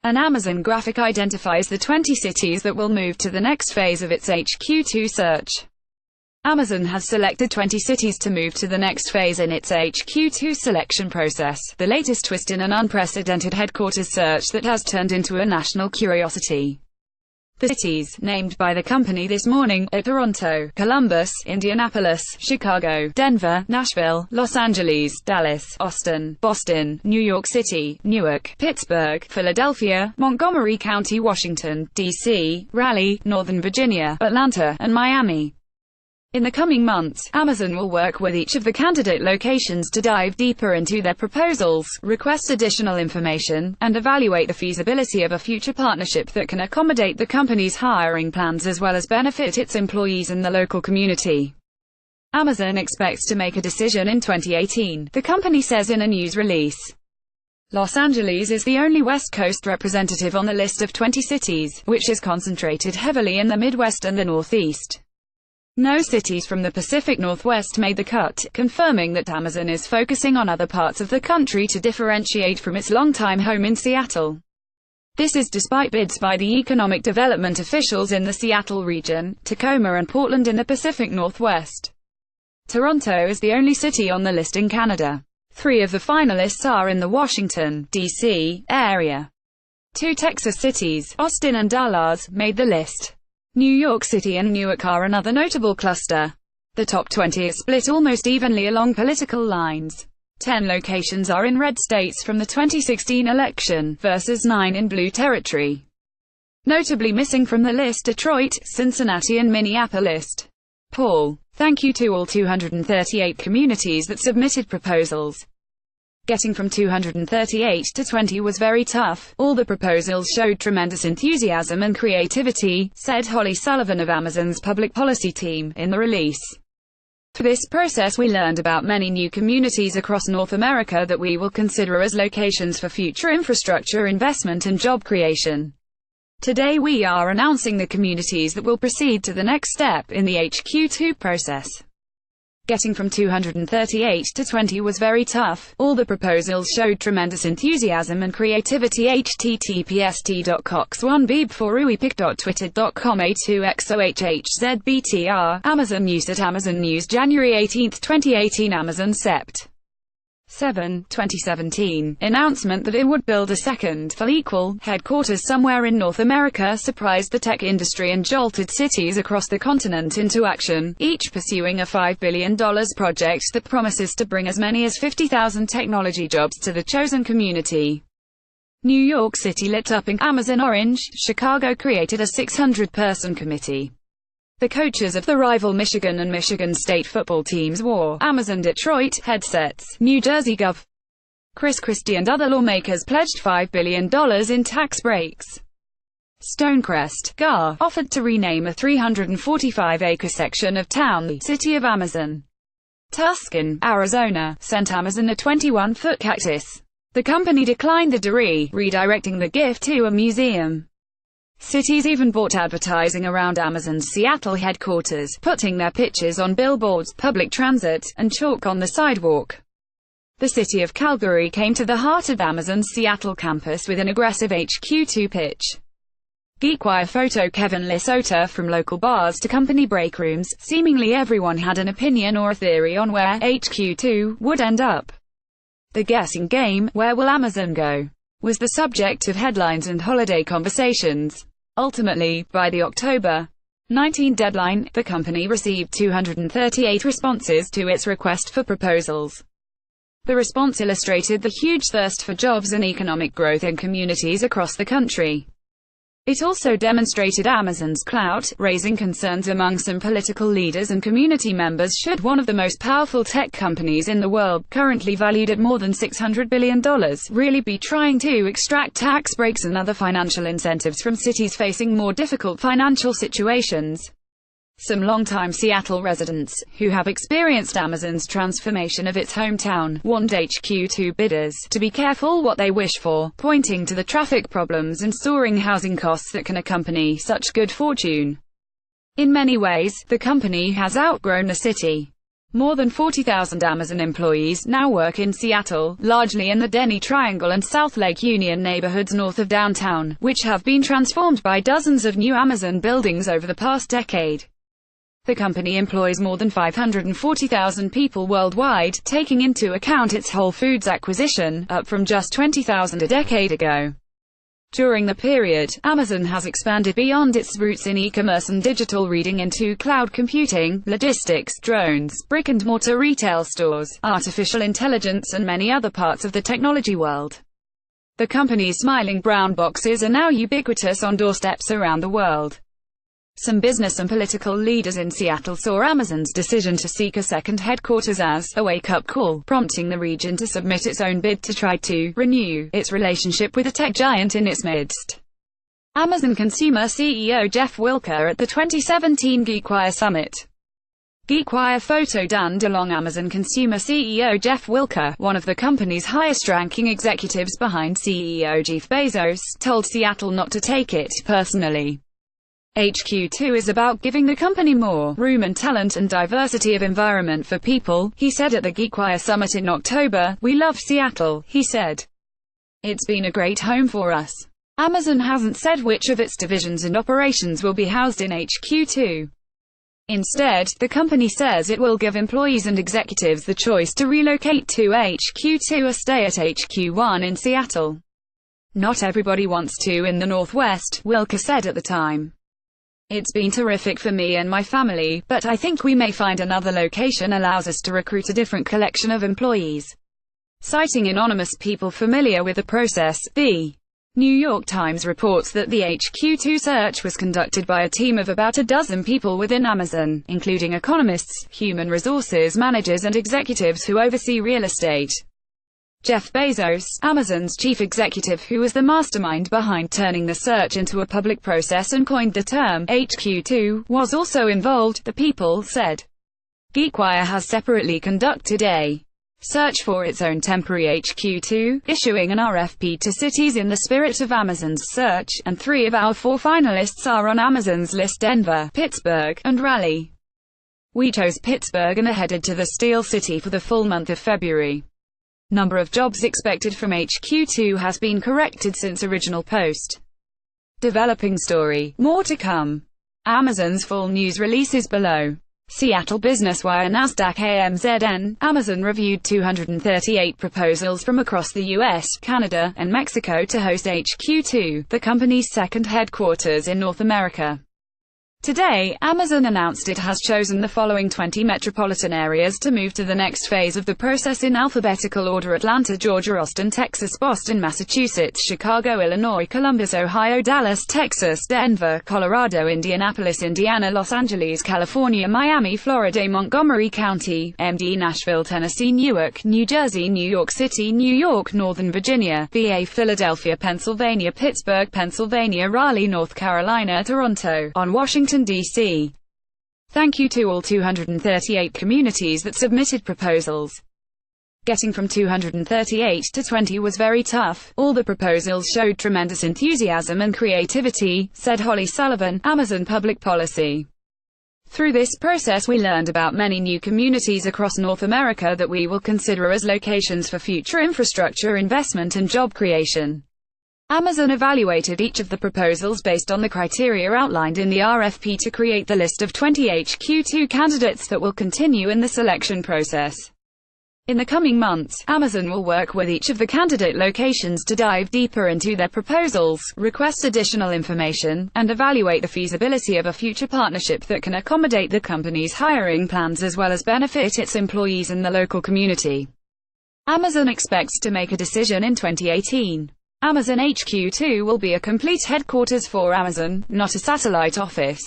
An Amazon graphic identifies the 20 cities that will move to the next phase of its hq2 search. Amazon has selected 20 cities to move to the next phase in its hq2 selection process, the latest twist in an unprecedented headquarters search that has turned into a national curiosity. The cities, named by the company this morning, are Toronto, Columbus, Indianapolis, Chicago, Denver, Nashville, Los Angeles, Dallas, Austin, Boston, New York City, Newark, Pittsburgh, Philadelphia, Montgomery County, Washington, D.C., Raleigh, Northern Virginia, Atlanta, and Miami. In the coming months, Amazon will work with each of the candidate locations to dive deeper into their proposals, request additional information, and evaluate the feasibility of a future partnership that can accommodate the company's hiring plans as well as benefit its employees and the local community. Amazon expects to make a decision in 2018, the company says in a news release. Los Angeles is the only West Coast representative on the list of 20 cities, which is concentrated heavily in the Midwest and the Northeast. No cities from the Pacific Northwest made the cut, confirming that Amazon is focusing on other parts of the country to differentiate from its longtime home in Seattle. This is despite bids by the economic development officials in the Seattle region, Tacoma and Portland in the Pacific Northwest. Toronto is the only city on the list in Canada. 3 of the finalists are in the Washington, D.C. area. 2 Texas cities, Austin and Dallas, made the list. New York City and Newark are another notable cluster. The top 20 is split almost evenly along political lines. 10 locations are in red states from the 2016 election, versus 9 in blue territory. Notably missing from the list Detroit, Cincinnati and Minneapolis. Paul, thank you to all 238 communities that submitted proposals. Getting from 238 to 20 was very tough. All the proposals showed tremendous enthusiasm and creativity, said Holly Sullivan of Amazon's public policy team, in the release. Through this process we learned about many new communities across North America that we will consider as locations for future infrastructure investment and job creation. Today we are announcing the communities that will proceed to the next step in the hq2 process. Getting from 238 to 20 was very tough. All the proposals showed tremendous enthusiasm and creativity. https://1beep4uepic.twitter.com A2XOHHZBTR Amazon News at Amazon News January 18, 2018 Amazon Sept. 7, 2017, announcement that it would build a second, full equal, headquarters somewhere in North America surprised the tech industry and jolted cities across the continent into action, each pursuing a $5 billion project that promises to bring as many as 50,000 technology jobs to the chosen community. New York City lit up in Amazon orange, Chicago created a 600-person committee. The coaches of the rival Michigan and Michigan State football teams wore Amazon Detroit headsets. New Jersey Gov. Chris Christie and other lawmakers pledged $5 billion in tax breaks. Stonecrest, GA, offered to rename a 345-acre section of town the City of Amazon. Tucson, Arizona, sent Amazon a 21-foot cactus. The company declined the decree, redirecting the gift to a museum. Cities even bought advertising around Amazon's Seattle headquarters, putting their pictures on billboards, public transit, and chalk on the sidewalk. The city of Calgary came to the heart of Amazon's Seattle campus with an aggressive hq2 pitch. GeekWire photo Kevin Lisota from local bars to company break rooms, seemingly everyone had an opinion or a theory on where hq2 would end up. The guessing game, where will Amazon go, was the subject of headlines and holiday conversations. Ultimately, by the October 19 deadline, the company received 238 responses to its request for proposals. The response illustrated the huge thirst for jobs and economic growth in communities across the country. It also demonstrated Amazon's clout, raising concerns among some political leaders and community members should one of the most powerful tech companies in the world, currently valued at more than $600 billion, really be trying to extract tax breaks and other financial incentives from cities facing more difficult financial situations. Some longtime Seattle residents, who have experienced Amazon's transformation of its hometown, warned hq2 bidders to be careful what they wish for, pointing to the traffic problems and soaring housing costs that can accompany such good fortune. In many ways, the company has outgrown the city. More than 40,000 Amazon employees now work in Seattle, largely in the Denny Triangle and South Lake Union neighborhoods north of downtown, which have been transformed by dozens of new Amazon buildings over the past decade. The company employs more than 540,000 people worldwide, taking into account its Whole Foods acquisition, up from just 20,000 a decade ago. During the period, Amazon has expanded beyond its roots in e-commerce and digital reading into cloud computing, logistics, drones, brick-and-mortar retail stores, artificial intelligence and many other parts of the technology world. The company's smiling brown boxes are now ubiquitous on doorsteps around the world. Some business and political leaders in Seattle saw Amazon's decision to seek a second headquarters as a wake-up call, prompting the region to submit its own bid to try to renew its relationship with a tech giant in its midst. Amazon Consumer CEO Jeff Wilker at the 2017 GeekWire Summit. GeekWire photo done along Amazon Consumer CEO Jeff Wilker, one of the company's highest-ranking executives behind CEO Jeff Bezos, told Seattle not to take it personally. hq2 is about giving the company more room and talent and diversity of environment for people, he said at the GeekWire Summit in October. "We love Seattle," he said. "It's been a great home for us." Amazon hasn't said which of its divisions and operations will be housed in hq2. Instead, the company says it will give employees and executives the choice to relocate to hq2 or stay at hq1 in Seattle. "Not everybody wants to in the Northwest," Wilker said at the time. "It's been terrific for me and my family, but I think we may find another location allows us to recruit a different collection of employees." Citing anonymous people familiar with the process, the New York Times reports that the hq2 search was conducted by a team of about a dozen people within Amazon, including economists, human resources managers and executives who oversee real estate. Jeff Bezos, Amazon's chief executive who was the mastermind behind turning the search into a public process and coined the term hq2, was also involved, the people said. GeekWire has separately conducted a search for its own temporary hq2, issuing an RFP to cities in the spirit of Amazon's search, and 3 of our 4 finalists are on Amazon's list: Denver, Pittsburgh, and Raleigh. We chose Pittsburgh and are headed to the Steel City for the full month of February. Number of jobs expected from hq2 has been corrected since original post. Developing story. More to come. Amazon's full news release is below. Seattle Business Wire. Nasdaq AMZN. Amazon reviewed 238 proposals from across the US, Canada, and Mexico to host hq2, the company's second headquarters in North America. Today, Amazon announced it has chosen the following 20 metropolitan areas to move to the next phase of the process in alphabetical order: Atlanta, Georgia; Austin, Texas; Boston, Massachusetts; Chicago, Illinois; Columbus, Ohio; Dallas, Texas; Denver, Colorado; Indianapolis, Indiana; Los Angeles, California; Miami, Florida; Montgomery County, MD; Nashville, Tennessee; Newark, New Jersey; New York City, New York; Northern Virginia; VA; Philadelphia, Pennsylvania; Pittsburgh, Pennsylvania; Raleigh, North Carolina; Toronto, on Washington, D.C. Thank you to all 238 communities that submitted proposals. Getting from 238 to 20 was very tough. All the proposals showed tremendous enthusiasm and creativity, said Holly Sullivan, Amazon Public Policy. Through this process we learned about many new communities across North America that we will consider as locations for future infrastructure investment and job creation. Amazon evaluated each of the proposals based on the criteria outlined in the RFP to create the list of 20 hq2 candidates that will continue in the selection process. In the coming months, Amazon will work with each of the candidate locations to dive deeper into their proposals, request additional information, and evaluate the feasibility of a future partnership that can accommodate the company's hiring plans as well as benefit its employees in the local community. Amazon expects to make a decision in 2018. Amazon hq2 will be a complete headquarters for Amazon, not a satellite office.